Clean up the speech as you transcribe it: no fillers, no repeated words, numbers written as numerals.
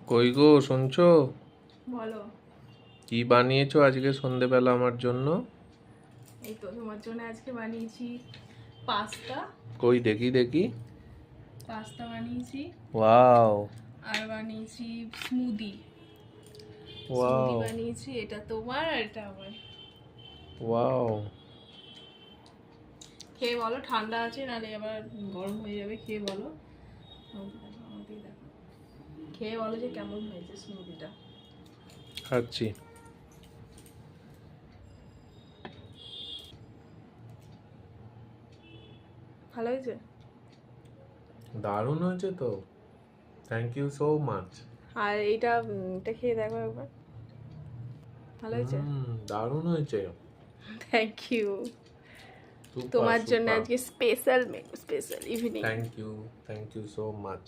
কই গো শুনছো? বলো। কি বানিয়েছো আজকে সন্ধেবেলা আমার জন্য? এই তো তোমার জন্য আজকে বানিয়েছি পাস্তা। কই দেখি দেখি। পাস্তা বানিয়েছি ওয়াও আর বানিয়েছি স্মুদি। স্মুদি ওয়াও বানিয়েছি, এটা তোমার আর এটা আমার। ওয়াও। খেয়ে বলো, ঠান্ডা আছে নাহলে আবার গরম হয়ে যাবে। খেয়ে বলো, আমাকে দেখো, খেয়ে বলো যে কেমন হয়েছে স্মুদিটা। খাচ্ছি। ভালো হয়েছে? দারুণ হয়েছে তো। Thank you so much. আর এটা খেয়ে দেখো একবার, ভালো হয়েছে? দারুণ হয়েছে। Thank you. সুপার তোমার জন্য সুপার। আজকে special menu, special evening. Thank you so much.